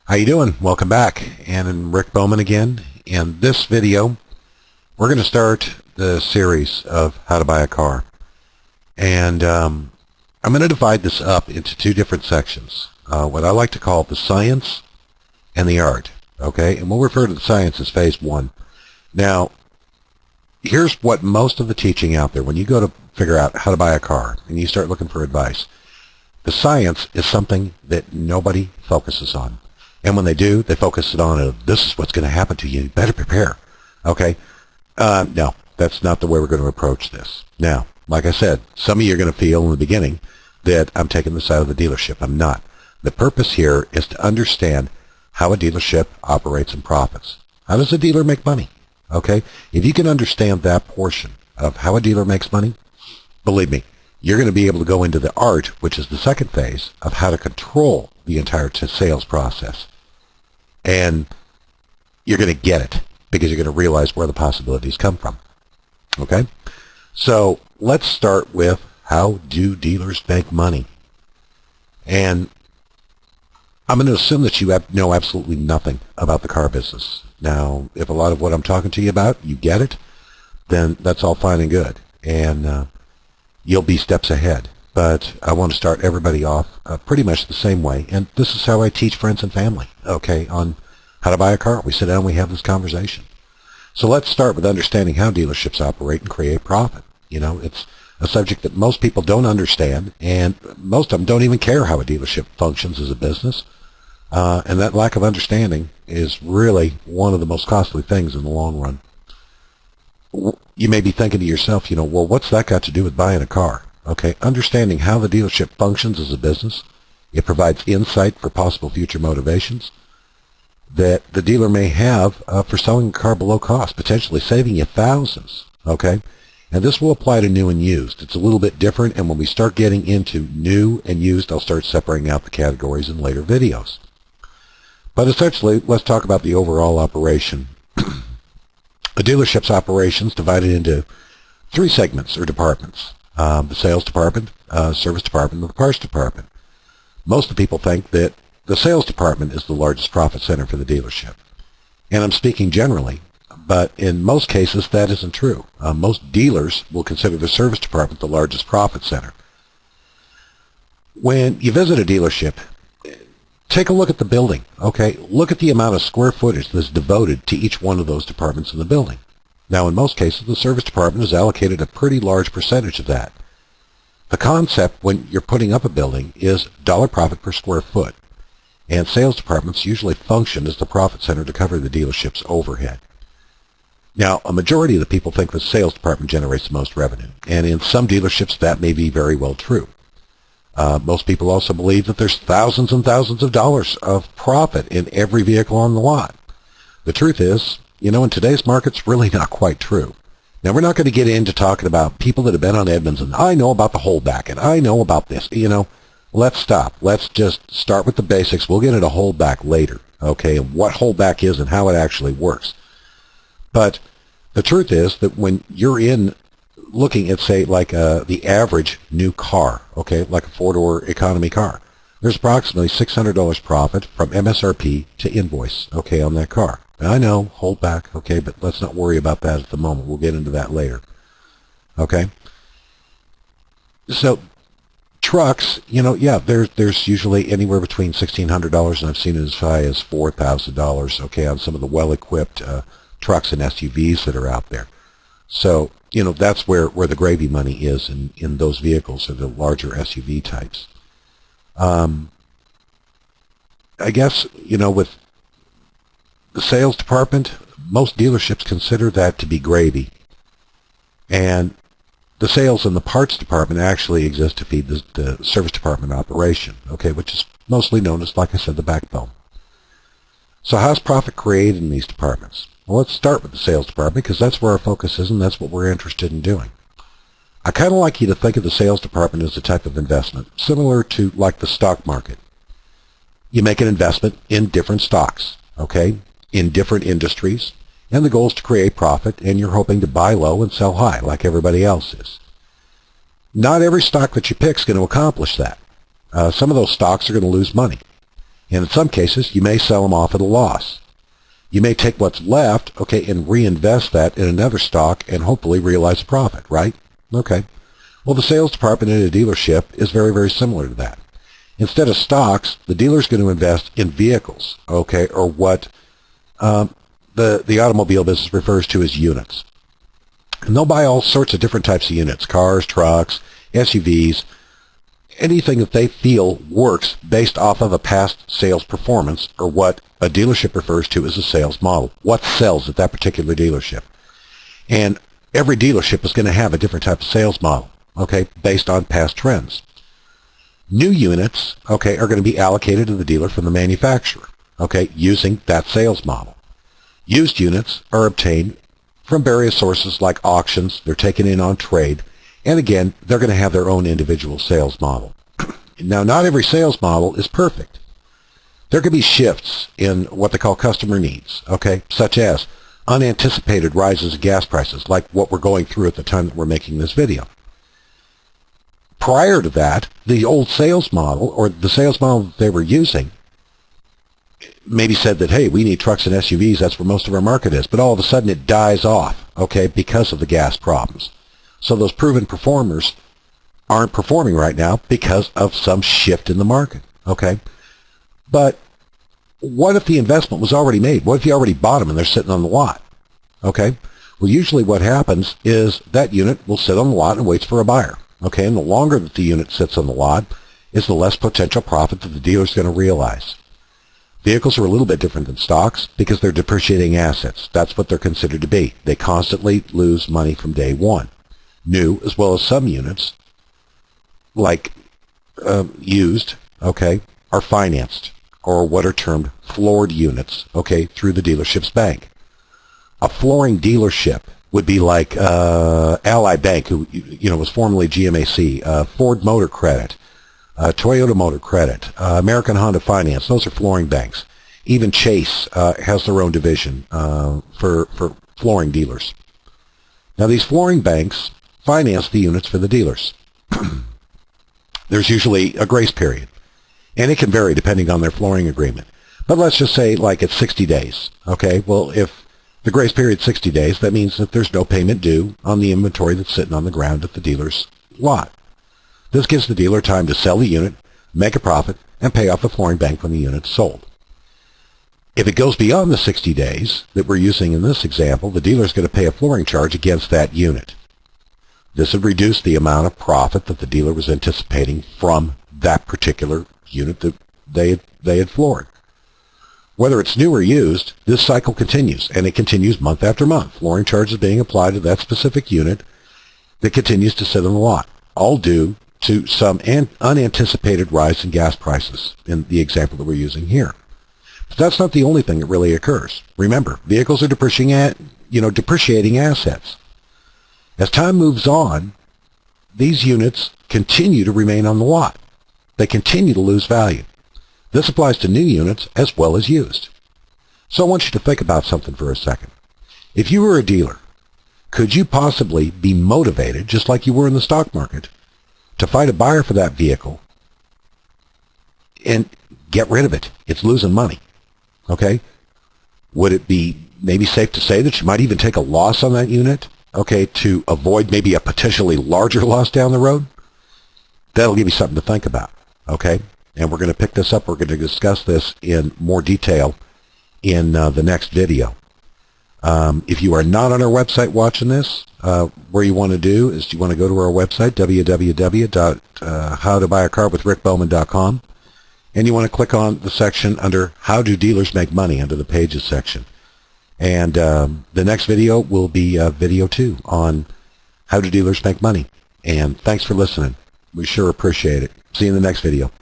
How you doing? Welcome back. And I'm Rick Bowman again. In this video, we're going to start the series of how to buy a car. And I'm going to divide this up into two different sections. What I like to call the science and the art. Okay? And we'll refer to the science as phase one. Now, here's what most of the teaching out there, when you go to figure out how to buy a car and you start looking for advice, the science is something that nobody focuses on. And when they do, they focus it on, this is what's going to happen to you. You better prepare. Okay? No, that's not the way we're going to approach this. Now, like I said, some of you are going to feel in the beginning that I'm taking this out of the dealership. I'm not. The purpose here is to understand how a dealership operates and profits. How does a dealer make money? Okay? If you can understand that portion of how a dealer makes money, believe me, you're going to be able to go into the art, which is the second phase, of how to control the entire sales process. And you're going to get it because you're going to realize where the possibilities come from. Okay? So let's start with, how do dealers make money? And I'm going to assume that you know absolutely nothing about the car business. Now, if a lot of what I'm talking to you about, you get it, then that's all fine and good. And you'll be steps ahead. But I want to start everybody off pretty much the same way. And this is how I teach friends and family, okay, on how to buy a car. We sit down and we have this conversation. So let's start with understanding how dealerships operate and create profit. You know, it's a subject that most people don't understand, and most of them don't even care how a dealership functions as a business. And that lack of understanding is really one of the most costly things in the long run. You may be thinking to yourself, well, what's that got to do with buying a car? Okay, understanding how the dealership functions as a business, it provides insight for possible future motivations that the dealer may have for selling a car below cost, potentially saving you thousands. Okay, and this will apply to new and used. It's a little bit different, and when we start getting into new and used, I'll start separating out the categories in later videos. But essentially, let's talk about the overall operation. A dealership's operations divided into three segments or departments. The sales department, service department, and the parts department. Most of the people think that the sales department is the largest profit center for the dealership. And I'm speaking generally, but in most cases that isn't true. Most dealers will consider the service department the largest profit center. When you visit a dealership, take a look at the building, okay? Look at the amount of square footage that's devoted to each one of those departments in the building. Now, in most cases, the service department is allocated a pretty large percentage of that. The concept when you're putting up a building is dollar profit per square foot, and sales departments usually function as the profit center to cover the dealership's overhead. Now, a majority of the people think the sales department generates the most revenue, and in some dealerships that may be very well true. Most people also believe that there's thousands and thousands of dollars of profit in every vehicle on the lot. The truth is, in today's market, it's really not quite true. Now, we're not going to get into talking about people that have been on Edmunds, and I know about the holdback, and I know about this. Let's stop. Let's just start with the basics. We'll get into holdback later, okay, and what holdback is and how it actually works. But the truth is that when you're looking at, say, like the average new car, okay, like a four-door economy car, there's approximately $600 profit from MSRP to invoice, okay, on that car. Now, I know, hold back, okay, but let's not worry about that at the moment. We'll get into that later, okay? So trucks, there's usually anywhere between $1,600, and I've seen it as high as $4,000, okay, on some of the well-equipped trucks and SUVs that are out there. So, that's where the gravy money is in those vehicles, or the larger SUV types. I guess, with the sales department, most dealerships consider that to be gravy. And the sales and the parts department actually exist to feed the service department operation, okay, which is mostly known as, like I said, the backbone. So how's profit created in these departments? Well, let's start with the sales department because that's where our focus is and that's what we're interested in doing. I kind of like you to think of the sales department as a type of investment, similar to like the stock market. You make an investment in different stocks, okay, in different industries, and the goal is to create profit, and you're hoping to buy low and sell high like everybody else is. Not every stock that you pick is going to accomplish that. Some of those stocks are going to lose money. And in some cases, you may sell them off at a loss. You may take what's left, okay, and reinvest that in another stock and hopefully realize a profit, right? Okay. Well, the sales department at a dealership is very, very similar to that. Instead of stocks, the dealer's going to invest in vehicles, okay, or what the automobile business refers to as units. And they'll buy all sorts of different types of units, cars, trucks, SUVs, anything that they feel works based off of a past sales performance, or what a dealership refers to as a sales model. What sells at that particular dealership? And every dealership is going to have a different type of sales model, okay, based on past trends. New units, okay, are going to be allocated to the dealer from the manufacturer, okay, using that sales model. Used units are obtained from various sources like auctions. They're taken in on trade. And again, they're going to have their own individual sales model. Now, not every sales model is perfect. There could be shifts in what they call customer needs, okay, such as unanticipated rises in gas prices, like what we're going through at the time that we're making this video. Prior to that, the old sales model, or the sales model that they were using, maybe said that, hey, we need trucks and SUVs, that's where most of our market is, but all of a sudden it dies off, okay, because of the gas problems. So those proven performers aren't performing right now because of some shift in the market, okay? But what if the investment was already made? What if you already bought them and they're sitting on the lot, okay? Well, usually what happens is that unit will sit on the lot and waits for a buyer, okay? And the longer that the unit sits on the lot is the less potential profit that the dealer's going to realize. Vehicles are a little bit different than stocks because they're depreciating assets. That's what they're considered to be. They constantly lose money from day one. New, as well as some units, like used, okay, are financed, or what are termed floored units, okay, through the dealership's bank. A flooring dealership would be like Ally Bank, who was formerly GMAC, Ford Motor Credit, Toyota Motor Credit, American Honda Finance. Those are flooring banks. Even Chase has their own division for flooring dealers. Now, these flooring banks finance the units for the dealers. There's usually a grace period, and it can vary depending on their flooring agreement. But let's just say like it's 60 days. Okay, well, if the grace period is 60 days, that means that there's no payment due on the inventory that's sitting on the ground at the dealer's lot. This gives the dealer time to sell the unit, make a profit, and pay off the flooring bank when the unit's sold. If it goes beyond the 60 days that we're using in this example, the dealer is going to pay a flooring charge against that unit. This would reduce the amount of profit that the dealer was anticipating from that particular unit that they had floored. Whether it's new or used, this cycle continues, and it continues month after month. Flooring charges being applied to that specific unit that continues to sit on the lot, all due to some unanticipated rise in gas prices in the example that we're using here. But that's not the only thing that really occurs. Remember, vehicles are depreciating assets. As time moves on, these units continue to remain on the lot. They continue to lose value. This applies to new units as well as used. So I want you to think about something for a second. If you were a dealer, could you possibly be motivated, just like you were in the stock market, to find a buyer for that vehicle and get rid of it? It's losing money. Okay? Would it be maybe safe to say that you might even take a loss on that unit, okay, to avoid maybe a potentially larger loss down the road? That'll give you something to think about, okay? And we're going to pick this up. We're going to discuss this in more detail in the next video. If you are not on our website watching this, what you want to do is you want to go to our website, www.howtobuyacarwithrickbowman.com, and you want to click on the section under How Do Dealers Make Money under the Pages section. And the next video will be video 2 on How Do Dealers Make Money. And thanks for listening. We sure appreciate it. See you in the next video.